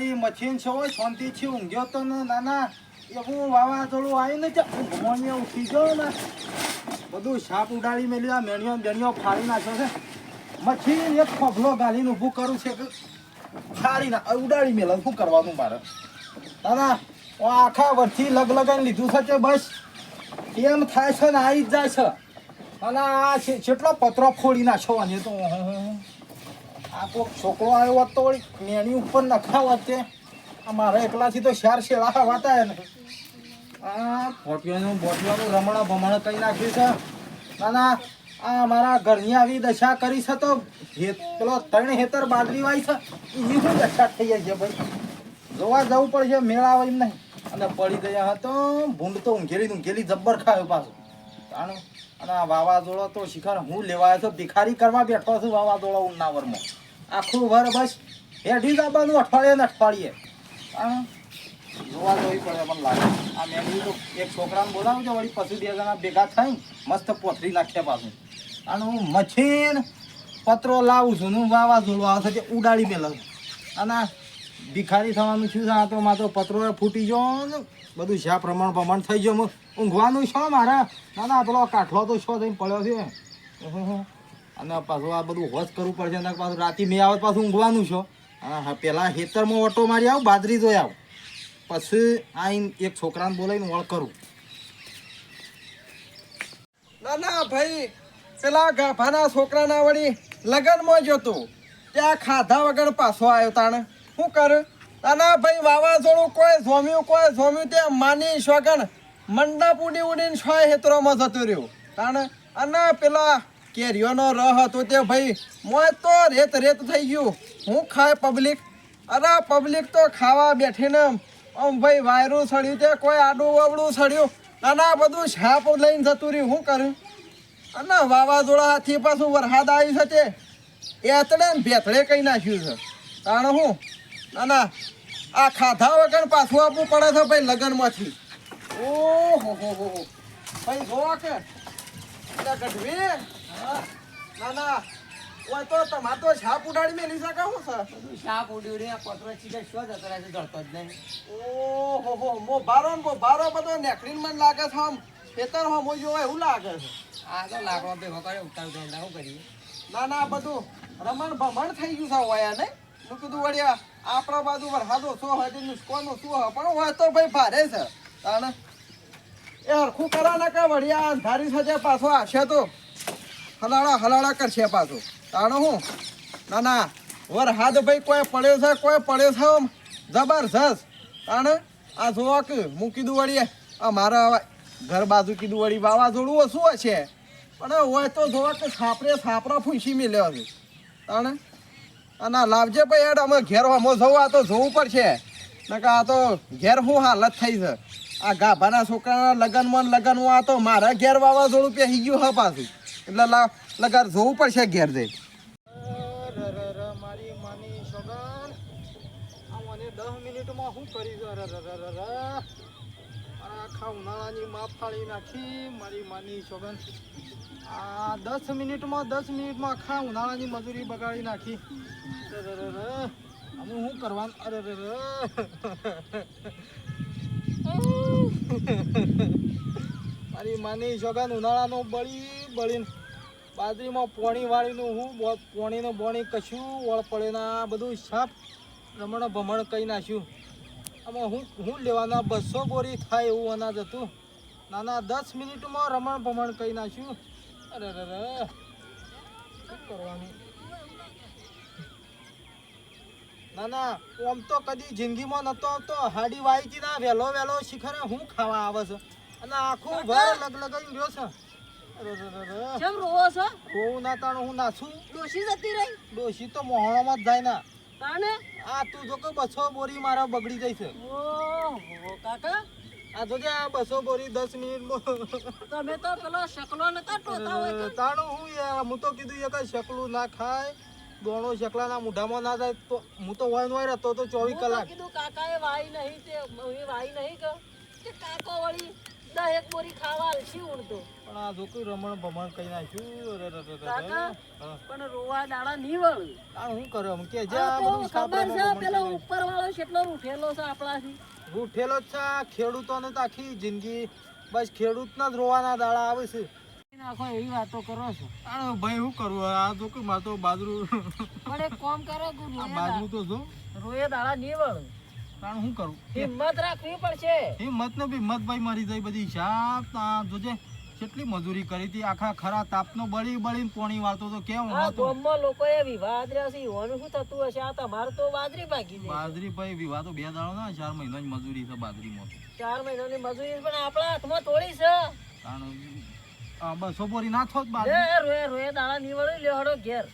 મારી મશીન છે હોય શાંતિ છે ઊંઘ્યો તો ને નાના એવું વાવાઝોડું આવીને ભગવાન ઉઠી ગયો ને બધું સાપ ઉડાડી મેલ્યું. આ મેણીઓ બેણીઓ ફાડી નાખ્યો છે. મશીન એક ખોભલો ગાલીને ઊભું કરું છે કે ફાડી ના ઉડાડી મેલો. શું કરવાનું મારે નાના? આખા વર્ષથી લગાઈને લીધું છે કે બસ એમ થાય છે ને આવી જ જાય છે. અને આ કેટલો પતરો ફોડી નાખ્યો અને તો આ કોઈક છોકરો આવ્યો હોત તો વળી મેણી ઉપર નખાવત તે મારા એકલાથી તો શેર શેળા વાતા ને આ ફોટીઓનું બોટલાનું રમણા ભમણ કરી નાખ્યું છે. નાના આ મારા ઘરની આવી દશા કરી છે તો પેલો 3 હેતર બાજરી વાય છે એ શું દશા થઈ જાય છે ભાઈ? જોવા જવું પડશે મેળાવે એમ નહીં. અને પડી ગયા હતો ભૂંડ તો ઊંઘેલી જબ્બર ખાયો પાછું જાણું. અને આ વાવાઝોડો તો શિખર હું લેવાયો છું. ભિખારી કરવા બેઠો છું વાવાઝોડો ઉનાવરમાં. આખું વર બસ હેઠી જવાનું અઠવાડિયે જોવા જવી પડે મને લાગે. આ મેં તો એક છોકરાને બોલાવું છે વળી પછી 2 જણા ભેગા થઈ મસ્ત પોથરી નાખ્યા પાછું. અને હું મશીન પત્રો લાવું છું હું વાવાઝોડું આવે છે તે ઉડાડી મેળવું. અને ભિખારી થવાનું છું આ તો મારો પત્રો ફૂટી ગયો ને બધું શા પ્રમાણ થઈ ગયો. ઊંઘવાનું છો મારા નાના પેલો કાઠલો તો શો થઈને પડ્યો છે. અને પાછું આ બધું હોશ કરવું પડશે ને પાછું રાતે મેં આવે પાછું ઊંઘવાનું છો. હા પહેલાં ખેતરમાં ઓટો મારી આવું બાજરી જોઈ આવું પછી આઈને એક છોકરાને બોલાવીને વળ કરું. ના ભાઈ પેલા ગાભાના છોકરાના વળી લગ્નમાં જતો ત્યાં ખાધા વગર પાછો આવ્યો તાણે શું કરે? ના ભાઈ વાવાઝોડું કોઈ જોમ્યું તે માની શોગન મંડપ ઉડીને છ હેતરોમાં જતો રહ્યો તાણે. અને પેલા કેરીઓનો રહ હતો તે ભાઈ મોય તો રેત થઈ ગયું. હું ખાય પબ્લિક? અરે પબ્લિક તો ખાવા બેઠીને આમ ભાઈ વાયરું સડ્યું તે કોઈ આડું અવડું સડ્યું. ના બધું છાપ લઈને જતું રહ્યું. શું કર્યું? અને વાવાઝોડા હાથી પાછું વરસાદ આવી છે તે એતડે ને ભેતળે કઈ નાખ્યું છે તાણે હું. ના આ ખાધા વગર પાછું આપવું પડે છે ભાઈ લગ્નમાંથી. ઓહો ભાઈ જોવા કે ગઢવી ના ઓય તો તમારે તો છાપ ઉડાડી મેલી શકે શું છે? સાપ ઉડી પત્રો સીધા શું જતો રહે છે જડતો જ નહીં. ઓહો મો બારો બધો નેકડીને મને લાગે છે આમ ખેતર હો મો જોવા એવું લાગે છે. આ તો લાકડો ભેગો કરે ઉતાર જાય શું કરીએ? ના બધું રમણ ભમણ થઈ ગયું છે વયા ને. હું કીધું વળ્યા આપણા બાજુ વરસાદ ઓછો હોય તો નુસ્કોનું શું હોય પણ હોય તો ભાઈ ભારે છે તાણે એ હરખું કરા ના કે વળ્યા અંધારી સજે પાછો આવશે તો હલાડા કરશે પાછો તાણે હું. ના વરસાદ ભાઈ કોઈ પડ્યો છે જબરજસ્ત તાણે. આ જોવા કે હું કીધું વળીએ અમારા ઘર બાજુ કીધું વળી વાવાઝોડું ઓછું હશે પણ હોય તો જોવા કે છાપરા ફૂંસી મેલ્યો છે તાણે. અને લાવજે ભાઈ હેડ અમે ઘેર અમો જવું આ તો જોવું પડશે નકા આ તો ઘેર શું હાલત થઈ છે. આ ગાભાના છોકરાના લગનમાં આ તો મારા ઘેર વાવાઝોડું પહેરી ગયું હા પાછું એટલે લગાર જોવું પડશે ઘેર જઈ. મારી માની સોગન આ મને 10 મિનિટમાં શું કરી આખા ઉનાળાની માપ ફાળી નાખી મારી માની સોગન. આ 10 મિનિટમાં આખા ઉનાળાની મજૂરી બગાડી નાખી. અમે શું કરવાનું? મારી માની સોગન ઉનાળાનો બળીને બાજરીમાં પોણી વાળીનું હું પોણીનું કશું વળ પડે ના બધું સાપ રમણ ભમણ કહી નાખ્યું. આમાં હું લેવાના 200 બોરી થાય એવું અનાજ હતું. નાના 10 મિનિટમાં રમણ ભમણ કહી નાખ્યું. શું કરવાનું? નાના આમ તો કદી જિંદગીમાં નતો આવતો. હાડી વાઈથી ના વહેલો શિખરે હું ખાવા આવે છે અને આખું ભર લગાઈ રહ્યો છે. કેમ રોવો છો? રોવું ના તાણ હું નાસું. ડોશી જતી રહી? ડોશી તો મોહણામાં જ જાય ના. તાણે આ તું જો કે 200 બોરી મારા બગડી જાય છે. ઓહો કાકા આ જોજે આ 200 બોરી 10 મિનિટમાં. તમે તો પેલો શકલો નતા ટોતા હોય કે? તાણું હું તો કીધું એક શકલું ના ખાય દોણો શકલાના મુઢામાં ના જાય તો હું તો હોય નોય રહેતો તો 24 કલાક. કીધું કાકાએ વાઈ નહીં કે કાકો વળી દસ એક બોરી ખાવા આલશી ઉડતો પણ આ જોકું રમણ ભમણ કઈ નાખ્યું અરે રે રે રે. કાકા હા. પણ રોવા દાડા નહીં વળું આ હું કર્યો આમ કે આ જા તો બધું સાપ ખબર રમણ છે ભમણ પેલો કઈ ઉપર વાળો કેટલો રૂઠેલો છે આપણાથી નાખ્યું. રૂઠેલો જ છે આ ખેડૂતોને તો આખી જિંદગી બસ ખેડૂતના જ રોવાના દાડા આવે છે. નાખો એવી વાતો કરો છો આ ભાઈ શું કરું આ જો કે મારે તો બાજરું પણ એક કામ કરો કે આ બાજરું તો જો રોયે દાડા નહીં વળું કારણ શું કરું હિંમત રાખવી પડશે હિંમત ને હિંમતભાઈ મારી જાય બધી હિસાબ આ જોજે કેટલી મજૂરી કરી હતી આખા ખરા તાપનો બળી બળીને પોણી વાળતો તો કેમ આ હતો ગામમાં લોકોએ વિવાદ રહ્યા છે ઈવાનું શું થતું હશે આ તમારે તો બાજરી ભાગી જાય બાજરી ભાઈ વિવાહ તો 2 દાડો ના 4 મહિનાની મજૂરી છે બાજરીમાં તો. 4 મહિનાની મજૂરી પણ આપણા હાથમાં થોડી છે કારણ આ 200 બોરી ના થોત લે બાજરી રોયે રોયે દાડા નહીં વળું લેહડો ઘેર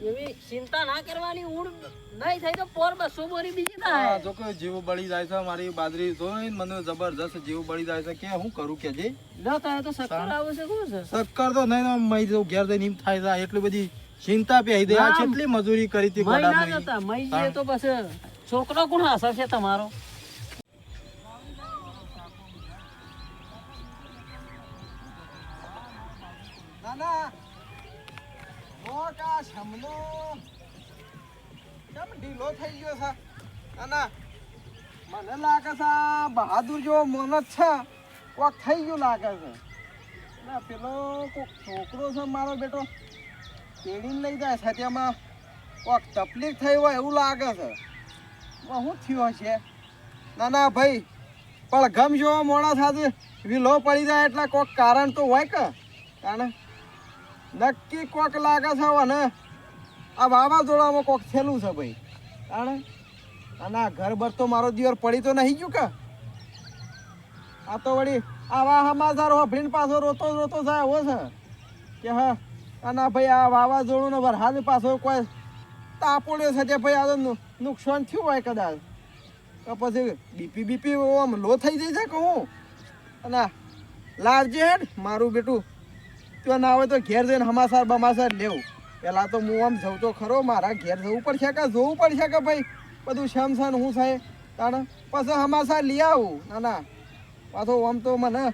એવી ચિંતા ના કરવાની ઊંડ નહીં થઈ તો પોર 200 બોરી બીજી આ થાય જો કે જીવ બળી જાય છે મારી બાજરી જોઈને મને જબરજસ્ત જીવ બળી જાય છે કે હું કરું કે જે લો તો તો શક્કર આવે છે કોણ છે શક્કર તો નહીં ને મઈ તો ઘેર જઈને એમ થાય છે એટલી બધી ચિંતા પેહી દે આ ના. કેટલી મજૂરી કરી હતી મઈ ના ગોડામાં. જતા મઈ જે તો બસ છોકરો કોણ હાસર છે તમારો ના ના મોટા શમનો કેમ ઢીલો થઈ ગયો છે ના ના મને લાગે છે આ બહાદુર જેવો મોનત છે કોક થઈ ગયું લાગે છે ના પેલો કોક છોકરો છે મારો બેટો તેડીને લઈ જાય છે તેમાં કોક તકલીફ થઈ હોય એવું લાગે છે શું થયું હશે ના ના ભાઈ પણ ગમ જેવો મોડા સાથે વિલો પડી જાય એટલે કોક કારણ તો હોય કે કારણ નક્કી કોક લાગે છે હવે ને આ વાવાઝોડામાં કોક થયેલું છે ભાઈ કારણ અને આ ઘર બર તો મારો દિયર પડી તો નહીં ગયું કે આ તો વળી આવા સમાચાર હોભળીને પાછો રોતો રોતો જાય એવો છે કે હા અને ભાઈ આ વાવાઝોડું ને વરસાદ પાછો કોઈ તાપોડ્યો છે તે ભાઈ આ તો નુકસાન થયું હોય કદાચ તો પછી બીપી આમ લો થઈ જાય છે કહું અને લાવજે હેડ મારું બેટું ત્યાં ના હોય તો ઘેર જઈને હમાસાર બમાસાર લેવું પેલા તો હું આમ જઉં તો ખરો મારા ઘેર જવું પડશે કે જોવું પડશે કે ભાઈ બધું શમશાન હું થાય તાણે પછી હમાસાર લઈ આવું ના ના પાછો આમ તો મને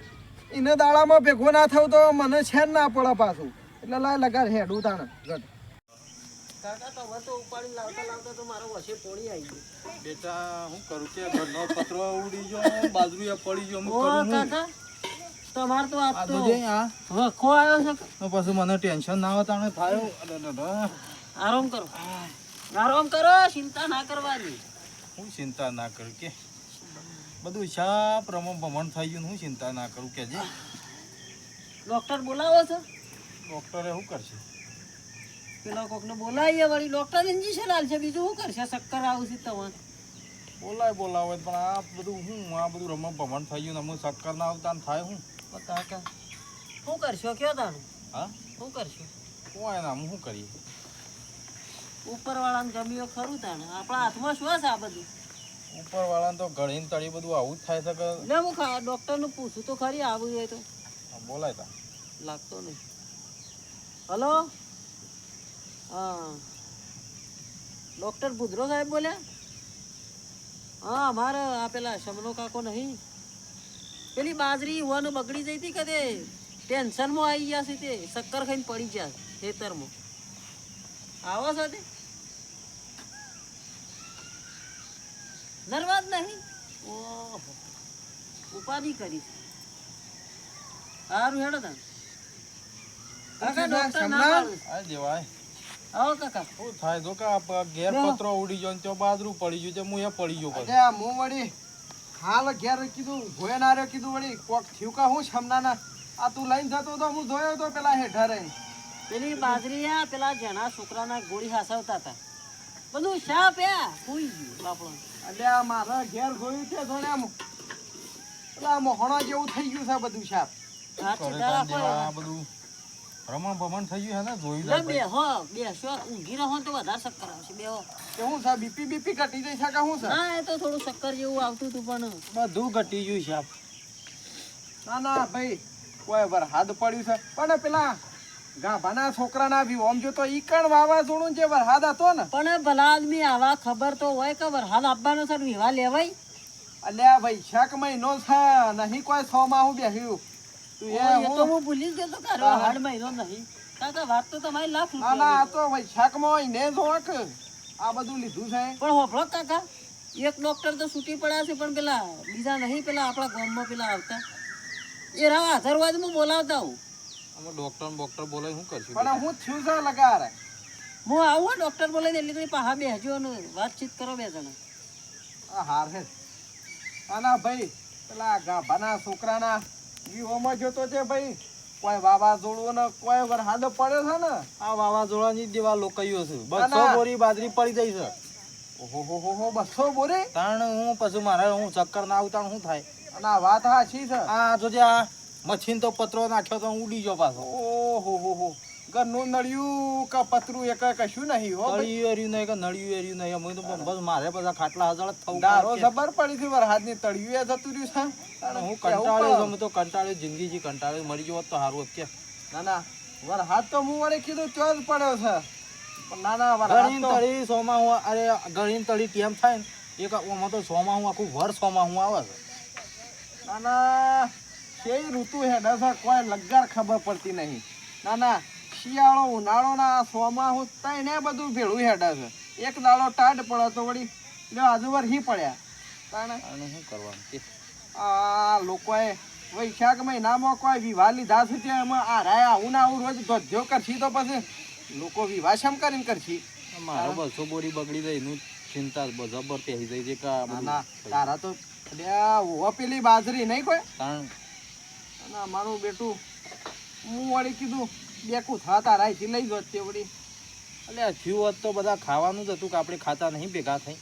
એને દાડામાં ભેગો ના થવું તો મને છે ના પડે પાછું એટલે લાય લગાડ હેડું તાણે ગઢ કાકા તો હવે તો ઉપાડી લાવતા લાવતા તો મારો વસે પોણી આવી ગયું બેટા હું કરું કે ઘરનો પતરો ઉડી ગયો બાજરી પડી ગયો હું ઓ કરું હું કાકા તમાર તો આ આજ તો જોજે આ વખો આવ્યો છે તો પછી મને ટેન્શન ના આવે તાણે થાય આરામ કરો આરામ કરો ચિંતા ના કરવાની હું ચિંતા ના કરું કે બધું શાપ રમણ ભમણ થઈ ગયું ને હું ચિંતા ના કરું કે જે ડોક્ટર બોલાવો છો ડોક્ટરે શું કરશે પેલા કોકને બોલાવીએ વળી ડોક્ટર ઇન્જેક્શન આલશે બીજું શું કરશે ચક્કર આવશે તમારે બોલાવે પણ આ બધું હું આ બધું રમણ ભમણ થઈ ગયું ને અમુક ચક્કર ના આવતા ને થાય હું કાકા શું કરશો કયો તાનું હા શું કરશો કોઈ ના હું શું કરીએ ઉપરવાળાને ગમ્યો ખરું તાને આપણા હાથમાં શું છે આ બધું ઉપરવાળાને તો ગળીને તળી બધું આવું જ થાય છે કે લે હું ડોક્ટરને પૂછું તો ખરી આવું હોય તો બોલાય તા લાગતો નહીં હલો હા ડૉક્ટર ભુદ્રો સાહેબ બોલ્યા હા અમારે આ પેલા શમનો કાકો નહીં પેલી બાજરી હોવાનું બગડી જઈ હતી કદે ટેન્શનમાં આવી ગયા છે તે શક્કર ખાઈને પડી ગયા ખેતરમાં આવો છો તે નર્વાદ નહીં ઓહો ઉપાધિ કરી સારું હેડો તા કાકા ડોક્ટર ના પાડે છે. આ જેવાય આવો કાકા શું થાય જો કે આ ઘેર પતરો ઉડી ગયો ને તો બાજરું પડી ગયું તે હું એ પડી ગયો પછી અરે હું વળી હાલ ઘેર કીધું ભોય ના રહ્યો કીધું વળી કોક થયું કા હું છમના આ તું લઈને જતો તો હું જોયો તો પેલા હેઠા રહી પેલી બાજરી આ પેલા જણા છોકરાના ગોળી હાસવતા હતા બધું સાપ સુઈ ગયું બાપડો એટલે આ મારા ઘેર જોયું છે જોણે આમ પેલા મોહણા જેવું થઈ ગયું છે બધું સાપ હાચી કરે દાડા તાન જેવા આ બધું રમણ ભમણ થઈ ગયું હે ને જોઈ લે બે હો બેસો ઊંઘી રહો તો વધારે શક્કર આવશે બે હો કે શું છે બીપી ઘટી જઈ છે કે શું છે ના એ તો થોડું શક્કર જેવું આવતું હતું પણ બધું ઘટી ગયું છે ના ના ભાઈ કોઈ વાર હાથ પડ્યું છે પણ પેલા ગાભાના છોકરાના બી ઓમ જો તો ઈ કણ વાવાઝોડું જે વરસાદ હતો ને પણ ભલા આદમી આવા ખબર તો હોય કે વરસાદ આપવાનો છે ને વિવાહ લેવાય. અલ્યા વૈશાખ મહિનો છે નહીં કોઈ 6 માહ બેહ્યું તું એ તો હું ભૂલી જ ગયો તો કે વરસાદ મહિનો નહીં. કાકા વાત તો તમારી લાખ ના ના આ રૂપિયા. તો વૈશાખમાં ઈને જોક આ બધું લીધું છે પણ હોભળો કાકા, એક ડોક્ટર તો છૂટી પડ્યા છે પણ પેલા બીજા નહીં, પેલા આપણા ગામમાં પેલા આવતા એ રાવ આધરવાદમાં બોલાવતા હું. અમે ડોક્ટર બોલાવી શું કરશું? પણ હું થયું છે લગાર હું આવું ડોક્ટર બોલાવીને એટલી ઘડી પાહા બેસજો અને વાતચીત કરો બે જણા. આ હાર હે આના ભાઈ પેલા ગાભાના છોકરાના જીવોમાં જોતો છે ભાઈ કોઈ વાવાઝોડું ને કોઈ વરસાદ પડ્યો છે ને આ વાવાઝોડાની જેવા લોકાઈઓ છે. ના, 200 બોરી બાજરી પડી જાય છે. ઓહો હો 200 બોરી તાણ હું પછી મારે હું ચક્કર ના આવતા શું થાય? અને આ વાત હાચી છે આ જોજે આ મચ્છીન તો પતરો નાખ્યો તો હું ઉડી ગયો પાછો. ઓહો ઘરનું નળિયું કે પતરું એક કશું નહીં હો ભાઈ. તળિયું એર્યું નહીં કે નળિયું એર્યું નહીં. અમે તો બસ મારે બધા ખાટલા હજાર થવું દારો પડે છે. જબર પડી હતી વરસાદની તળિયું એ જતું રહ્યું છે અને હું કંટાળ્યો છું. અમે તો કંટાળ્યો, જિંદગી કંટાળ્યો. મરી ગયો હોત તો સારું હોત કે. ના ના વરસાદ તો હું વળી કીધું ચો જ પડ્યો છે પણ ના ના વરસાદ ગણીન તો તળી સોમાં હું અરે ગણીન તળી કેમ થાય ને એક આમાં તો સોમાં હું આખું વર સોમાં હું આવે છે. ના ના કેવી ઋતુ હેડે છે કોઈ લગાર ખબર પડતી નહીં. ના ના શિયાળો ઉનાળો ના સોમાં હું તઈને બધું ભેળું હેડે છે. એક દાડો ટાઢ પડે તો વળી લ્યો આજુ વરસી પડ્યા તાણે અને શું કરવાનું કે? આ લોકોએ વૈશાખ મહિનામાં કોઈ વિવાહ લીધા છે ત્યાં એમાં આ રાય આવું ને આવું રોજ ધોધ્યો કરશી તો પછી લોકો વિવાહ શેમ કરીને કરશી. મારો 200 બોરી બગડી જાય એનું ચિંતા જબર પહેરી જાય છે કે આ ના બધું ના થઈ તારા તો અલ્યા ઓવા પેલી બાજરી નહીં કોઈ તાણ અને મારું બેટું હું વળી કીધું બે કૂથા તારા અહીંથી લઈ જોત તે વળી એટલે આ થયું હોત તો બધા ખાવાનું જ હતું કે આપણે ખાતા નહીં ભેગા થઈ.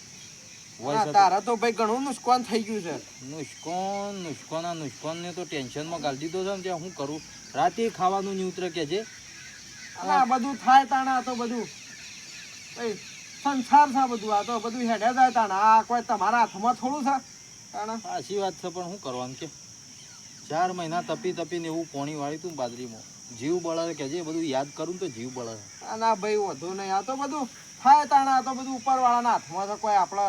હા, તારા તો ભાઈ ઘણું નુકસાન થઈ ગયું છે. નુકસાન ને તો ટેન્શનમાં ગાળી દીધો છે ને ત્યાં શું કરું? રાતે ખાવાનું નહીં ઉતરે કે છે. અને આ બધું થાય તાણા તો બધું ભાઈ સંસાર છે બધું. આ તો બધું હેડે જાય તાણા આ કોઈ તમારા હાથમાં થોડું છે તાણા સાચી વાત છે પણ શું કરવાનું કે 4 મહિના તપીને એવું પોણી વાળી તું બાજરીમાં જીવ બળે કે જે બધું યાદ કરું તો જીવ બળે. આ ના ભાઈ વધુ નહીં. આ તો બધું થાય તાણા આ તો બધું ઉપરવાળાના હાથમાં છે. કોઈ આપણે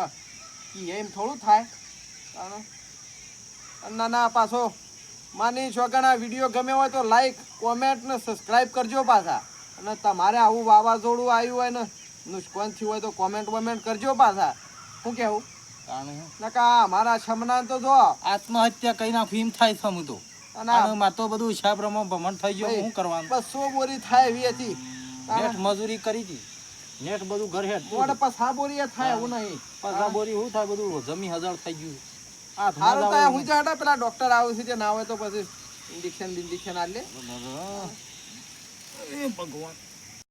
એમ થોડું થાય તાણા. ના ના પાછો માની છોકરા વિડીયો ગમે હોય તો લાઈક કોમેન્ટ ને સબસ્ક્રાઈબ કરજો પાછા. અને તમારે આવું વાવાઝોડું આવ્યું હોય ને નુકસાન થયું હોય તો કોમેન્ટ કરજો પાછા. શું કેવું નકા અમારા છમના તો જો આત્મહત્યા કઈ નાખું એમ થાય છે. હું તો અને અને મારે તો બધું હિસાબ રમવા ભમણ થઈ ગયો. શું કરવાનું? 200 બોરી થાય એવી હતી નેટ મજૂરી કરી હતી. નેટ બધું ઘર હેઠ મોડે પછા બોરી થાય એવું નહીં. પગા બોરી શું થાય? બધું જમી હજાર થઈ ગયું. સારું તો હું જાડા પેલા ડોક્ટર આવે છે જે ના હોય તો પછી ઇન્જેક્શન આ લે એ ભગવાન